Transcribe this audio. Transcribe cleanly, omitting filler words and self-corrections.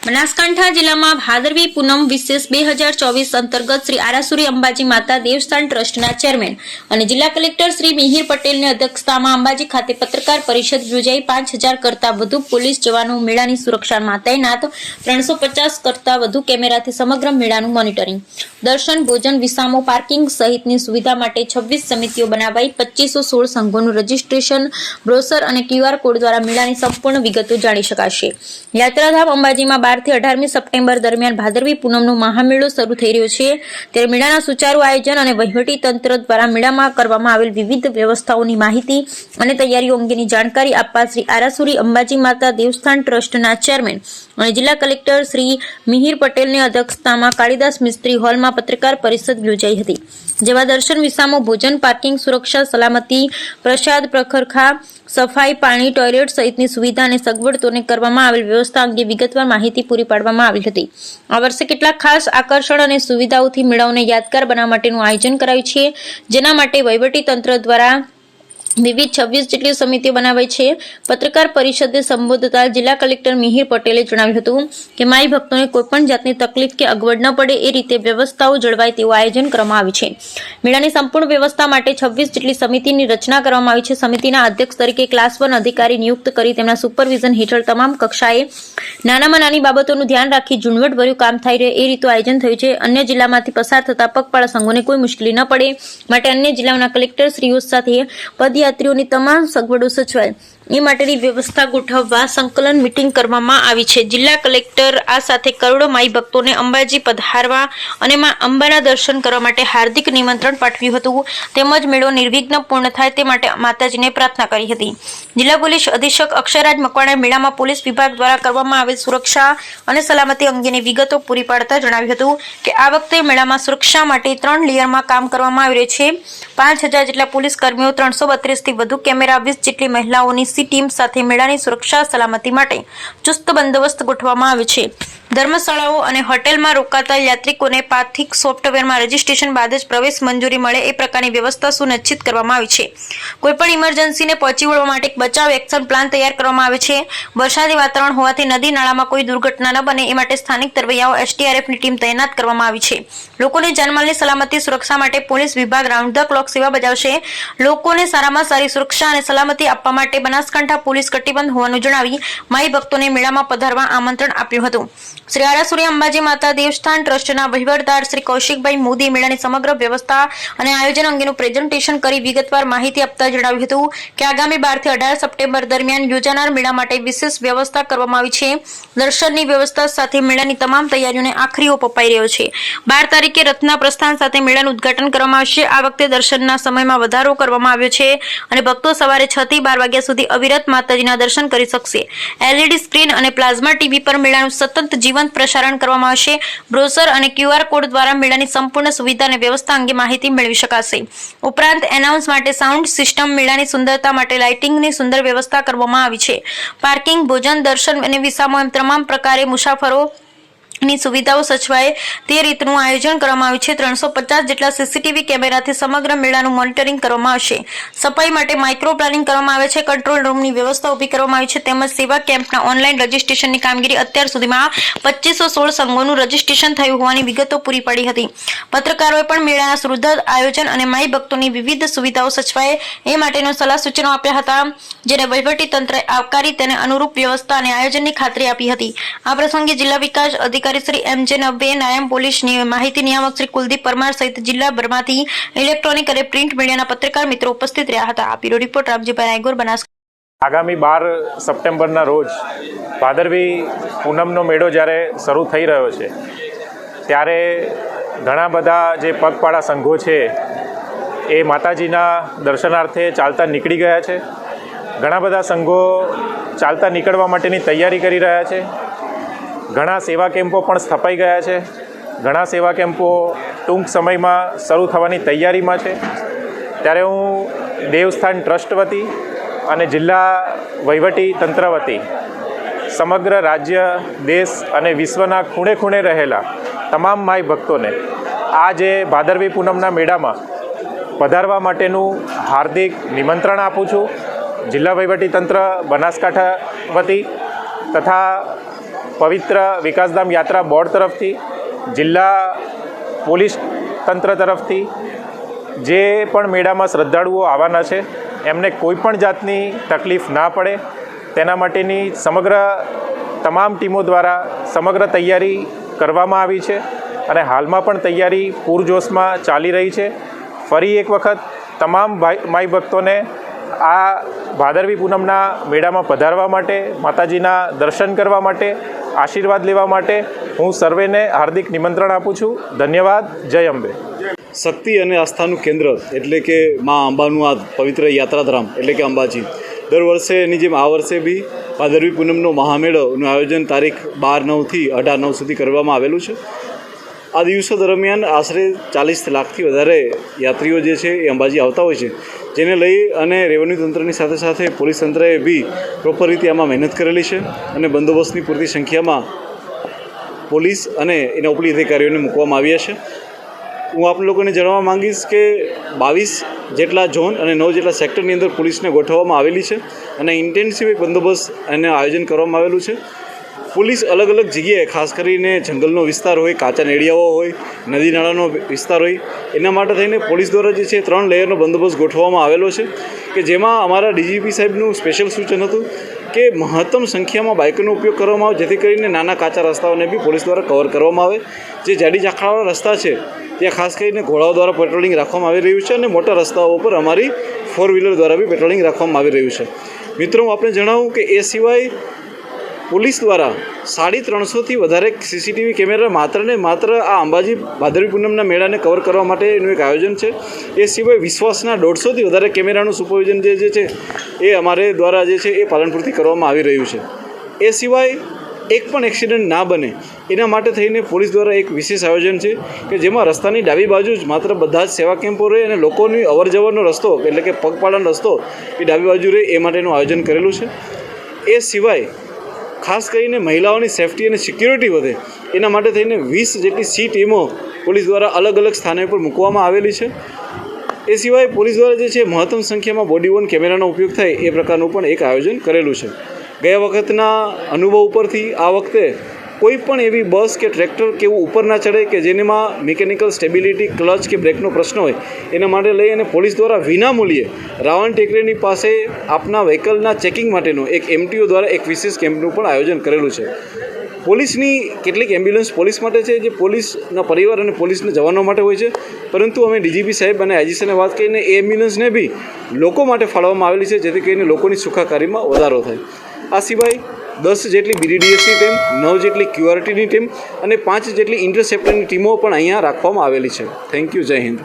બનાસકાંઠા જિલ્લામાં ભાદરવી પૂનમ વિશેષ 2024 અંતર્ગત શ્રી આરાસુરી અંબાજી માતા દેવસ્થાન ટ્રસ્ટના ચેરમેન અને જિલ્લા કલેક્ટર શ્રી મિહિર પટેલની અધ્યક્ષતામાં અંબાજી ખાતે પત્રકાર પરિષદ યોજાઈ 5000 કરતા વધુ પોલીસ જવાનો મેળાની સુરક્ષામાં તૈનાત 350 કરતા વધુ કેમેરાથી સમગ્ર મેળાનું મોનિટરિંગ દર્શન ભોજન વિસામો પાર્કિંગ સહિતની સુવિધા માટે 26 સમિતિઓ બનાવાઈ 2516 સંઘોનું રજીસ્ટ્રેશન બ્રોશર અને QR કોડ દ્વારા મેળાની સંપૂર્ણ વિગતો જાણી શકાશે। યાત્રાધામ અંબાજીમાં 12 થી 18મી સપ્ટેમ્બર દરમિયાન ભાદરવી પૂનમનો મહામેળો શરૂ થઈ રહ્યો છે ત્યારે મેળાના સુચારુ આયોજન અને વહીવટી તંત્ર દ્વારા મેળામાં કરવામાં આવેલ વિવિધ વ્યવસ્થાઓની માહિતી અને તૈયારીઓ અંગેની જાણકારી આપવા શ્રી આરાસુરી અંબાજી માતા દેવસ્થાન ટ્રસ્ટના ચેરમેન અને જિલ્લા કલેક્ટર શ્રી મિહિર પટેલની અધ્યક્ષતામાં કાળીદાસ મિસ્ત્રી હોલમાં પત્રકાર પરિષદ યોજાઈ હતી, જેમાં દર્શન વિસામો ભોજન પાર્કિંગ સુરક્ષા સલામતી પ્રસાદ પ્રખરખા સફાઈ પાણી ટોયલેટ સહિતની સુવિધા અને સગવડતોને કરવામાં આવેલ વ્યવસ્થા અંગે વિગતવાર માહિતી પૂરી પાડવામાં આવી હતી। આ વર્ષે કેટલાક ખાસ આકર્ષણ અને સુવિધાઓથી મેળાઓને યાદગાર બનાવવા માટેનું આયોજન કરાયું છે, જેના માટે વહીવટી તંત્ર દ્વારા વિવિધ 26 જેટલી સમિતિઓ બનાવાઈ છે। પત્રકાર પરિષદને સંબોધતા જિલ્લા કલેક્ટર મિહિર પટેલે જણાવ્યું હતું કે માઈ ભક્તોને કોઈપણ જાતની તકલીફ કે અગવડ ન પડે એ રીતે વ્યવસ્થાઓ જળવાય તેવું આયોજન કરવામાં આવ્યું છે। મેળાની સંપૂર્ણ વ્યવસ્થા માટે 26 જેટલી સમિતિની રચના કરવામાં આવી છે। સમિતિના અધ્યક્ષ તરીકે ક્લાસ 1 અધિકારી નિયુક્ત કરી તેમના સુપરવિઝન હેઠળ તમામ કક્ષાએ નાનામાં નાની બાબતોનું ધ્યાન રાખી ઝીણવટભર્યું કામ થઈ રહે એ રીતનું આયોજન થયું છે। અન્ય જિલ્લામાંથી પસાર થતા પગપાળા સંઘોને કોઈ મુશ્કેલી ન પડે માટે અન્ય જિલ્લાઓના કલેક્ટર શ્રીઓ સાથે પદયાત્રીઓની તમામ સગવડો સચવાય એ માટેની વ્યવસ્થા ગોઠવવા સંકલન મીટિંગ કરવામાં આવી છે। જિલ્લા કલેક્ટર આ સાથે કરોડો માઈ ભક્તોને અંબાજી પધારવા અને માં અંબાના દર્શન કરવા માટે હાર્દિક નિમંત્રણ પાઠવ્યું હતું, તેમજ મેળો નિર્વિઘ્ન પૂર્ણ થાય તે માટે માતાજીને પ્રાર્થના કરી હતી। જિલ્લા પોલીસ અધિક્ષક અક્ષયરાજ મકવાણાએ મેળામાં પોલીસ વિભાગ દ્વારા કરવામાં આવેલ સુરક્ષા અને સલામતી અંગેની વિગતો પૂરી પાડતા જણાવ્યું હતું કે આ વખતે મેળામાં સુરક્ષા માટે 3 લેયરમાં કામ કરવામાં આવી રહ્યું છે। 5000 જેટલા પોલીસ કર્મીઓ, 332 થી વધુ કેમેરા, 20 જેટલી મહિલાઓની ટીમ સાથે મેળાની સુરક્ષા સલામતી માટે ચુસ્ત બંદોબસ્ત ગોઠવવામાં આવ્યો છે। ધર્મશાળાઓ અને હોટેલમાં રોકાતા યાત્રિકોને પાર્થિક સોફ્ટવેરમાં રજીસ્ટ્રેશન બાદ જ પ્રવેશ મંજૂરી મળે એ પ્રકારની વ્યવસ્થા સુનિશ્ચિત કરવામાં આવી છે। કોઈપણ ઇમરજન્સીને પહોંચી વળવા માટે એક બચાવ એક્શન પ્લાન તૈયાર કરવામાં આવે છે। વરસાદી વાતાવરણ હોવાથી નદી નાળામાં કોઈ દુર્ઘટના ન બને એ માટે સ્થાનિક તરવૈયાઓ SDRFની ટીમ તૈનાત કરવામાં આવી છે। લોકોની જાનમાલની સલામતી સુરક્ષા માટે પોલીસ વિભાગ રાઉન્ડ ધ ક્લોક સેવા બજાવશે। લોકોને સારામાં સારી સુરક્ષા અને સલામતી આપવા માટે બનાસકાંઠા પોલીસ કટિબદ્ધ હોવાનું જણાવી માઈ ભક્તોને મેળામાં પધારવા આમંત્રણ આપ્યું હતું। શ્રી આરાસુરી અંબાજી માતા દેવસ્થાન ટ્રસ્ટના વહીવટદાર શ્રી કૌશિકભાઈ મોદી મેળાની સમગ્ર વ્યવસ્થા અને આયોજન અંગેનું પ્રેઝન્ટેશન કરી વિગતવાર માહિતી આપતા જણાવ્યું હતું કે આગામી 12 થી 18 સપ્ટેમ્બર દરમિયાન યોજાનાર મેળા માટે વિશેષ વ્યવસ્થા કરવામાં આવી છે। દર્શનની વ્યવસ્થા સાથે મેળાની તમામ તૈયારીઓને આખરી ઓપ અપાઈ રહ્યો છે। 12 તારીખે રથના પ્રસ્થાન સાથે મેળાનું ઉદ્ઘાટન કરવામાં આવશે। આ વખતે દર્શનના સમયમાં વધારો કરવામાં આવ્યો છે અને ભક્તો સવારે 6 થી 12 વાગ્યા સુધી અવિરત માતાજીના દર્શન કરી શકશે। LED સ્ક્રીન અને પ્લાઝમા ટીવી પર મેળાનું સતત જીવંત પ્રસારણ કરવામાં આવશે। બ્રોશર અને QR કોડ દ્વારા મેળાની સંપૂર્ણ સુવિધા અને વ્યવસ્થા અંગે માહિતી મેળવી શકાશે। ઉપરાંત એનાઉન્સ માટે સાઉન્ડ સિસ્ટમ, મેળાની સુંદરતા માટે લાઇટિંગની સુંદર વ્યવસ્થા કરવામાં આવી છે। પાર્કિંગ, ભોજન, દર્શન અને વિસામો એમ તમામ પ્રકારે મુસાફરો ની સુવિધાઓ સચવાય તે રીતનું આયોજન કરવામાં આવ્યું છે। 350 જેટલા CCTV કેમેરાથી સમગ્ર મેળાનું મોનિટરિંગ કરવામાં આવશે। સફાઈ માટે માઇક્રો પ્લાનિંગ કરવામાં આવે છે। કંટ્રોલ રૂમની વ્યવસ્થા ઊભી કરવામાં આવી છે તેમજ સેવા કેમ્પના ઓનલાઈન રજીસ્ટ્રેશનની કામગીરી અત્યાર સુધીમાં 2516 સંઘોનું રજીસ્ટ્રેશન થયું હોવાની વિગતો પૂરી પડી હતી। પત્રકારોએ પણ મેળાના સુદૃઢ આયોજન અને માઈ ભક્તોની વિવિધ સુવિધાઓ સચવાય એ માટેનો સલાહ સૂચનો આપ્યા હતા, જેને વહીવટી તંત્રએ આવકારી તેને અનુરૂપ વ્યવસ્થા અને આયોજનની ખાતરી આપી હતી। આ પ્રસંગે જિલ્લા વિકાસ અધિકારી શ્રી MJ નબ્બે, નાયબ પોલીસ માહિતી નિયામક શ્રી કુલદીપ પરમાર સહિત જિલ્લાભરમાંથી ઇલેક્ટ્રોનિક અને પ્રિન્ટ મીડિયાના પત્રકાર મિત્રો ઉપસ્થિત રહ્યા હતા। આ બ્યુરો રિપોર્ટ રામજીભાઈ નાયગોર, બનાસકાંઠા। આગામી 12 સપ્ટેમ્બરના રોજ ભાદરવી પૂનમનો મેળો જ્યારે શરૂ થઈ રહ્યો છે ત્યારે ઘણા બધા જે પગપાળા સંઘો છે એ માતાજીના દર્શનાર્થે ચાલતા નીકળી ગયા છે। ઘણા બધા સંઘો ચાલતા નીકળવા માટેની તૈયારી કરી રહ્યા છે। ઘણા સેવા કેમ્પો પણ સ્થપાઈ ગયા છે। ઘણા સેવા કેમ્પો ટૂંક સમયમાં શરૂ થવાની તૈયારીમાં છે। ત્યારે હું દેવસ્થાન ટ્રસ્ટ વતી અને જિલ્લા વહીવટી તંત્ર વતી સમગ્ર રાજ્ય, દેશ અને વિશ્વના ખૂણે ખૂણે રહેલા તમામ માઈ ભક્તોને આ જે ભાદરવી પૂનમના મેળામાં પધારવા માટેનું હાર્દિક નિમંત્રણ આપું છું। જિલ્લા વહીવટી તંત્ર બનાસકાંઠા વતી તથા પવિત્ર વિકાસધામ યાત્રા બોર્ડ તરફથી, જિલ્લા પોલીસ તંત્ર તરફથી જે પણ મેળામાં શ્રદ્ધાળુઓ આવવાના છે એમને કોઈ પણ જાતની તકલીફ ના પડે તેના માટેની સમગ્ર તમામ ટીમો દ્વારા સમગ્ર તૈયારી કરવામાં આવી છે અને હાલમાં પણ તૈયારી પૂરજોશમાં ચાલી રહી છે. ફરી એક વખત તમામ માઈ ભક્તોને આ ભાદરવી પૂનમના મેળામાં પધારવા માટે, માતાજીના દર્શન કરવા માટે, આશીર્વાદ લેવા માટે હું સર્વેને હાર્દિક નિમંત્રણ આપું છું. ધન્યવાદ. જય અંબે. શક્તિ અને આસ્થાનું કેન્દ્ર એટલે કે મા અંબાનું આ પવિત્ર યાત્રાધામ એટલે કે અંબાજી, દર વર્ષેની જેમ આ વર્ષે બી ભાદરવી પૂનમનો મહામેળોનું આયોજન તારીખ 12/9 થી 18/9 સુધી કરવામાં આવેલું છે. આ દિવસો દરમિયાન આશરે 40 લાખથી વધારે યાત્રીઓ જે છે એ અંબાજી આવતા હોય છે, જેને લઈ અને રેવન્યુ તંત્રની સાથે સાથે પોલીસ તંત્રએ બી પ્રોપર રીતે આમાં મહેનત કરેલી છે અને બંદોબસ્તની પૂરતી સંખ્યામાં પોલીસ અને એના ઉપરી અધિકારીઓને મૂકવામાં આવ્યા છે. હું આપ લોકોને જણાવવા માંગીશ કે 22 જેટલા ઝોન અને 9 જેટલા સેક્ટરની અંદર પોલીસને ગોઠવવામાં આવેલી છે અને ઇન્ટેન્સિવ એક બંદોબસ્ત અને આયોજન કરવામાં આવેલું છે. પોલીસ અલગ અલગ જગ્યાએ, ખાસ કરીને જંગલનો વિસ્તાર હોય, કાચા નેડિયાઓ હોય, નદી નાળાનો વિસ્તાર હોય, એના માટે થઈને પોલીસ દ્વારા જે છે 3 લેયરનો બંદોબસ્ત ગોઠવવામાં આવેલો છે કે જેમાં અમારા ડીજીપી સાહેબનું સ્પેશિયલ સૂચન હતું કે મહત્તમ સંખ્યામાં બાઇકોનો ઉપયોગ કરવામાં આવે, જેથી કરીને નાના કાચા રસ્તાઓને બી પોલીસ દ્વારા કવર કરવામાં આવે. જે જાડી ઝાંખરાવાળા રસ્તા છે ત્યાં ખાસ કરીને ઘોડાઓ દ્વારા પેટ્રોલિંગ રાખવામાં આવી રહ્યું છે અને મોટા રસ્તાઓ પર અમારી 4 વ્હીલર દ્વારા બી પેટ્રોલિંગ રાખવામાં આવી રહ્યું છે. મિત્રો, હું આપણે જણાવું કે એ સિવાય પોલીસ દ્વારા 350થી વધારે સીસીટીવી કેમેરા માત્ર ને માત્ર આ અંબાજી ભાદરવી પૂનમના મેળાને કવર કરવા માટેનું એક આયોજન છે. એ સિવાય વિશ્વાસના 150થી વધારે કેમેરાનું સુપરવિઝન જે છે એ અમારે દ્વારા જે છે એ પાલનપુરથી કરવામાં આવી રહ્યું છે. એ સિવાય એક પણ એક્સિડન્ટ ના બને એના માટે થઈને પોલીસ દ્વારા એક વિશેષ આયોજન છે કે જેમાં રસ્તાની ડાબી બાજુ જ માત્ર બધા જ સેવા કેમ્પો રહે અને લોકોની અવરજવરનો રસ્તો એટલે કે પગપાળાનો રસ્તો એ ડાબી બાજુ રહે એ માટેનું આયોજન કરેલું છે. એ સિવાય ખાસ કરીને મહિલાઓની સેફટી અને સિક્યુરિટી વધે એના માટે થઈને 20 જેટલી સી ટીમો પોલીસ દ્વારા અલગ અલગ સ્થાનો પર મૂકવામાં આવેલી છે. એ સિવાય પોલીસ દ્વારા જે છે મહત્તમ સંખ્યામાં બોડી વોર્ન કેમેરાનો ઉપયોગ થાય એ પ્રકારનું પણ એક આયોજન કરેલું છે. ગયા વખતના અનુભવ ઉપરથી આ વખતે કોઈ પણ એવી બસ કે ટ્રેક્ટર કે એવું ઉપર ના ચડે કે જેનામાં મિકેનિકલ સ્ટેબિલિટી, ક્લચ કે બ્રેકનો પ્રશ્ન હોય, એના માટે લઈ અને પોલીસ દ્વારા વિનામૂલ્યે રાવણ ટેકરીની પાસે આપના વ્હીકલના ચેકિંગ માટેનું એક MTO દ્વારા એક વિશેષ કેમ્પનું પણ આયોજન કરેલું છે. પોલીસની કેટલીક એમ્બ્યુલન્સ પોલીસ માટે છે, જે પોલીસના પરિવાર અને પોલીસના જવાનો માટે હોય છે, પરંતુ અમે ડીજીપી સાહેબ અને આઈજી સાહેબને વાત કરીને એ એમ્બ્યુલન્સને બી લોકો માટે ફાળવવામાં આવેલી છે, જેથી કરીને લોકોની સુખાકારીમાં વધારો થાય. આ સિવાય 10 જેટલી BDDSની ટીમ, 9 જેટલી QRTની ટીમ અને 5 જેટલી ઇન્ટરસેપ્ટરની ટીમો પણ અહીંયા રાખવામાં આવેલી છે. Thank you. જય હિન્દ.